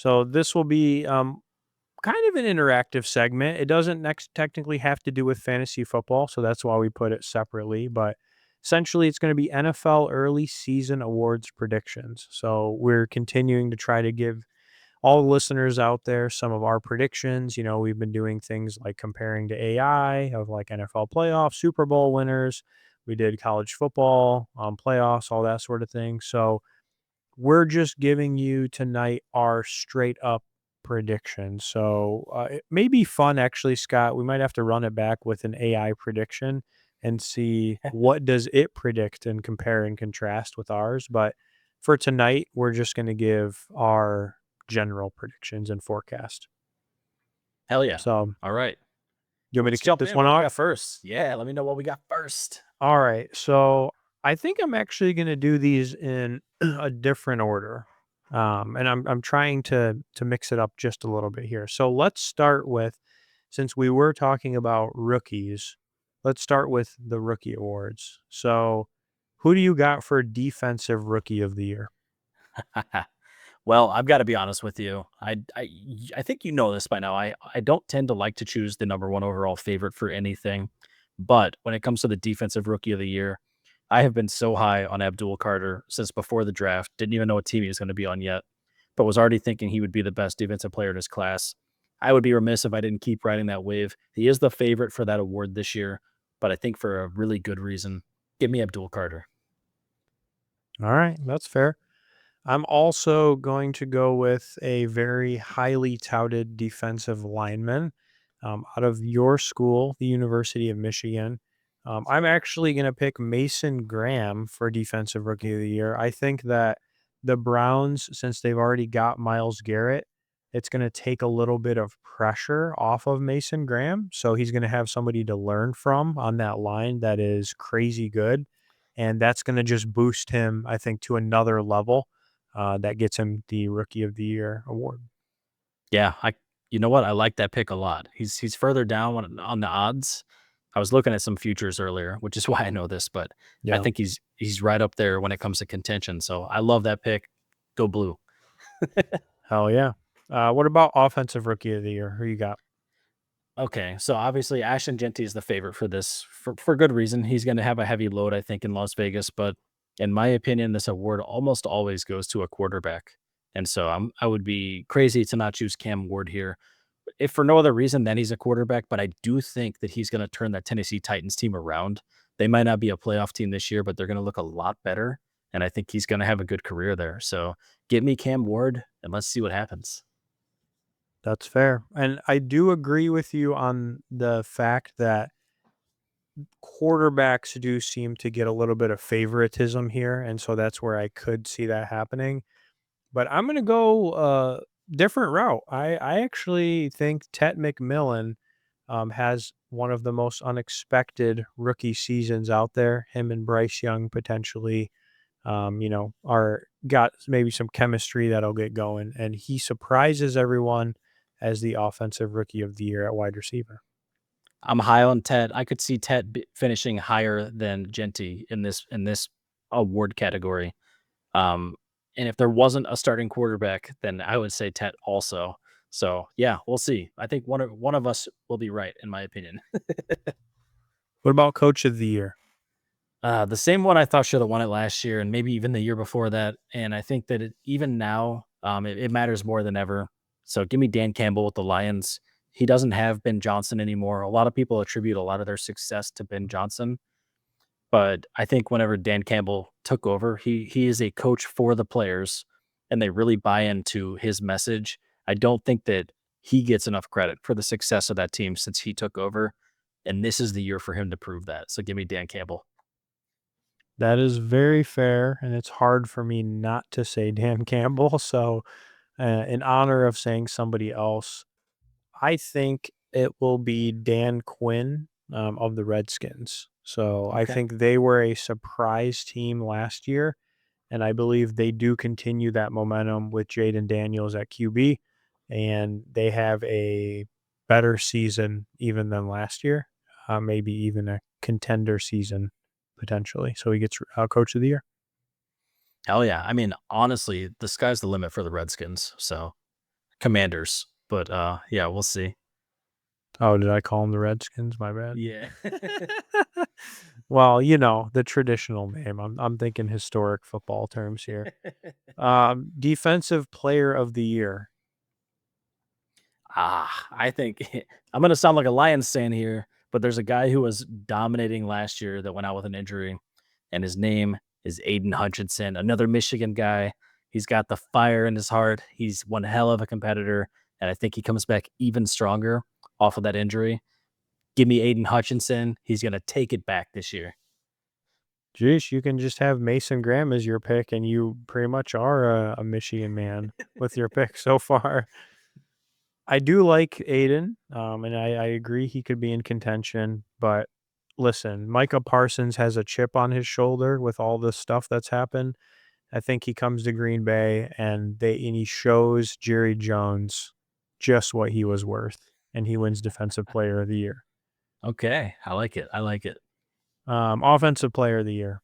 So this will be kind of an interactive segment. It doesn't next technically have to do with fantasy football, so that's why we put it separately. But essentially, it's going to be NFL early season awards predictions. So we're continuing to try to give all the listeners out there some of our predictions. We've been doing things like comparing to AI of like NFL playoffs, Super Bowl winners. We did college football playoffs, all that sort of thing. So we're just giving you tonight our straight up prediction. So it may be fun, actually, Scott. We might have to run it back with an AI prediction and see what does it predict and compare and contrast with ours. But for tonight, we're just going to give our general predictions and forecast. Hell yeah. So All right. you want me to Let's kick jump this in. one What we off? got first? Yeah, let me know what we got first. All right. So I think I'm actually going to do these in a different order. And I'm trying to mix it up just a little bit here. So let's start with, since we were talking about rookies, let's start with the rookie awards. So who do you got for defensive rookie of the year? Well, I've got to be honest with you. I think you know this by now. I don't tend to like to choose the number one overall favorite for anything, but when it comes to the defensive rookie of the year, I have been so high on Abdul Carter since before the draft. Didn't even know what team he was going to be on yet, but was already thinking he would be the best defensive player in his class. I would be remiss if I didn't keep riding that wave. He is the favorite for that award this year, but I think for a really good reason. Give me Abdul Carter. All right, that's fair. I'm also going to go with a very highly touted defensive lineman out of your school, the University of Michigan. I'm actually going to pick Mason Graham for Defensive Rookie of the Year. I think that the Browns, since they've already got Miles Garrett, it's going to take a little bit of pressure off of Mason Graham. So he's going to have somebody to learn from on that line that is crazy good. And that's going to just boost him, I think, to another level that gets him the Rookie of the Year award. Yeah, you know what? I like that pick a lot. He's further down on the odds. I was looking at some futures earlier, which is why I know this, but I Yeah. think he's right up there when it comes to contention. So I love that pick. Go blue. Hell yeah. What about Offensive Rookie of the Year? Who you got? Okay, so obviously Ashton Genty is the favorite for this for good reason. He's going to have a heavy load, I think, in Las Vegas, but in my opinion, this award almost always goes to a quarterback. And so I would be crazy to not choose Cam Ward here. If for no other reason than he's a quarterback, but I do think that he's going to turn that Tennessee Titans team around. They might not be a playoff team this year, but they're going to look a lot better. And I think he's going to have a good career there. So give me Cam Ward and let's see what happens. That's fair. And I do agree with you on the fact that quarterbacks do seem to get a little bit of favoritism here. And so that's where I could see that happening. But I'm going to go different route. I actually think Tet McMillan has one of the most unexpected rookie seasons out there. Him and Bryce Young potentially, are got maybe some chemistry that'll get going, and he surprises everyone as the offensive rookie of the year at wide receiver. I'm high on Ted. I could see Ted finishing higher than Genty in this award category. Um, and if there wasn't a starting quarterback, then I would say Ted also. So yeah, we'll see. I think one of us will be right, in my opinion. What about coach of the year? The same one I thought should have won it last year, and maybe even the year before that. And I think that even now, it matters more than ever. So give me Dan Campbell with the Lions. He doesn't have Ben Johnson anymore. A lot of people attribute a lot of their success to Ben Johnson, but I think whenever Dan Campbell took over, he is a coach for the players, and they really buy into his message. I don't think that he gets enough credit for the success of that team since he took over, and this is the year for him to prove that. So give me Dan Campbell. That is very fair, and it's hard for me not to say Dan Campbell. So, in honor of saying somebody else, I think it will be Dan Quinn of the Redskins. So I Okay. think they were a surprise team last year, and I believe they do continue that momentum with Jaden Daniels at QB, and they have a better season even than last year, maybe even a contender season potentially. So he gets coach of the year. Hell yeah. I mean, honestly, the sky's the limit for the Redskins. So Commanders, but yeah, we'll see. Oh, did I call them the Redskins? My bad. Yeah. Well, the traditional name. I'm thinking historic football terms here. Defensive player of the year. I think I'm gonna sound like a Lions fan here, but there's a guy who was dominating last year that went out with an injury, and his name is Aiden Hutchinson, another Michigan guy. He's got the fire in his heart. He's one hell of a competitor, and I think he comes back even stronger off of that injury. Give me Aiden Hutchinson. He's gonna take it back this year. Jeez, you can just have Mason Graham as your pick, and you pretty much are a Michigan man with your pick so far. I do like Aiden, and I agree he could be in contention. But listen, Micah Parsons has a chip on his shoulder with all this stuff that's happened. I think he comes to Green Bay and he shows Jerry Jones just what he was worth, and he wins Defensive Player of the Year. Okay, I like it. I like it. Offensive Player of the Year.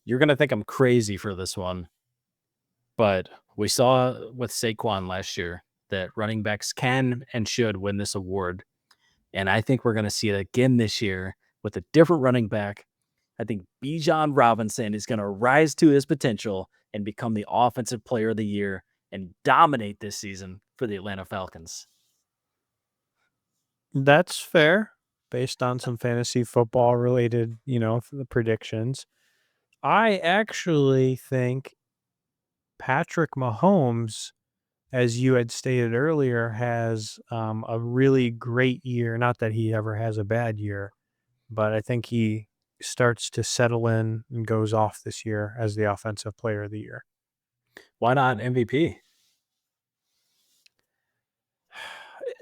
You're gonna think I'm crazy for this one, but we saw with Saquon last year that running backs can and should win this award. And I think we're going to see it again this year with a different running back. I think Bijan Robinson is going to rise to his potential and become the offensive player of the year and dominate this season for the Atlanta Falcons. That's fair based on some fantasy football related, the predictions. I actually think Patrick Mahomes, as you had stated earlier, has a really great year. Not that he ever has a bad year, but I think he starts to settle in and goes off this year as the offensive player of the year. Why not MVP?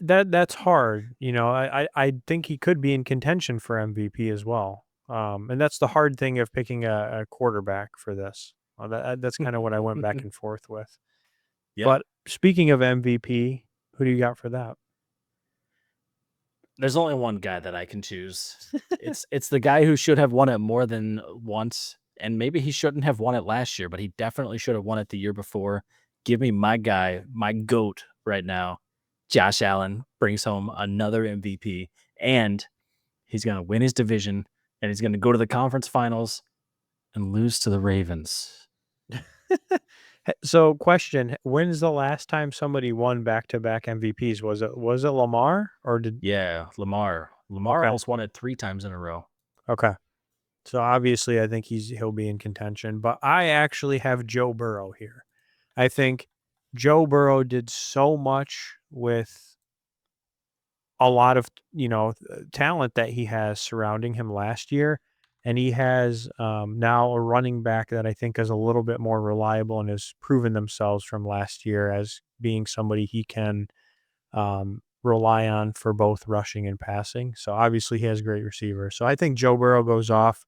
That's hard. I think he could be in contention for MVP as well. And that's the hard thing of picking a quarterback for this. Well, that's kind of what I went back and forth with. Yeah. But speaking of MVP, who do you got for that? There's only one guy that I can choose. It's the guy who should have won it more than once, and maybe he shouldn't have won it last year, but he definitely should have won it the year before. Give me my guy, my goat right now. Josh Allen brings home another MVP, and he's gonna win his division, and he's gonna go to the conference finals and lose to the Ravens. So, question: when's the last time somebody won back-to-back MVPs? Was it Lamar or did? Yeah, Lamar. Lamar Okay, almost won it 3 times in a row. okay. So obviously, I think he'll be in contention. But I actually have Joe Burrow here. I think Joe Burrow did so much with a lot of talent that he has surrounding him last year, and he has now a running back that I think is a little bit more reliable and has proven themselves from last year as being somebody he can rely on for both rushing and passing. So obviously he has great receivers. So I think Joe Burrow goes off,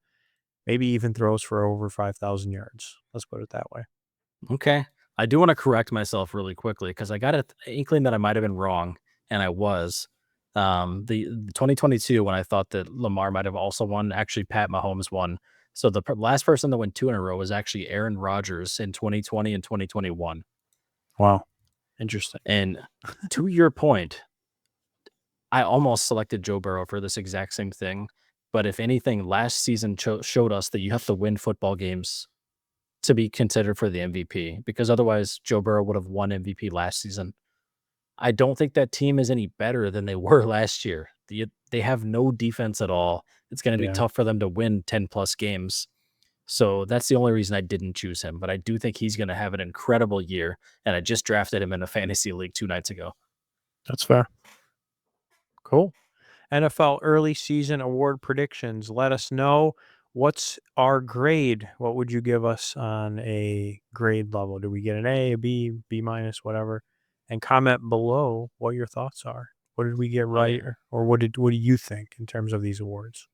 maybe even throws for over 5,000 yards. Let's put it that way. Okay. I do want to correct myself really quickly because I got an inkling that I might have been wrong, and I was. The 2022 when I thought that Lamar might have also won, actually Pat Mahomes won. So the last person that went 2 in a row was actually Aaron Rodgers in 2020 and 2021. Wow. Interesting. And to your point, I almost selected Joe Burrow for this exact same thing. But if anything, last season showed us that you have to win football games to be considered for the MVP because otherwise Joe Burrow would have won MVP last season. I don't think that team is any better than they were last year. They have no defense at all. It's going to be Yeah. tough for them to win 10 plus games. So that's the only reason I didn't choose him. But I do think he's going to have an incredible year. And I just drafted him in a fantasy league 2 nights ago. That's fair. Cool. NFL early season award predictions. Let us know, what's our grade. What would you give us on a grade level? Do we get an A, a B, B minus, whatever? And comment below what your thoughts are. What did we get Oh, right, yeah. or what do you think in terms of these awards?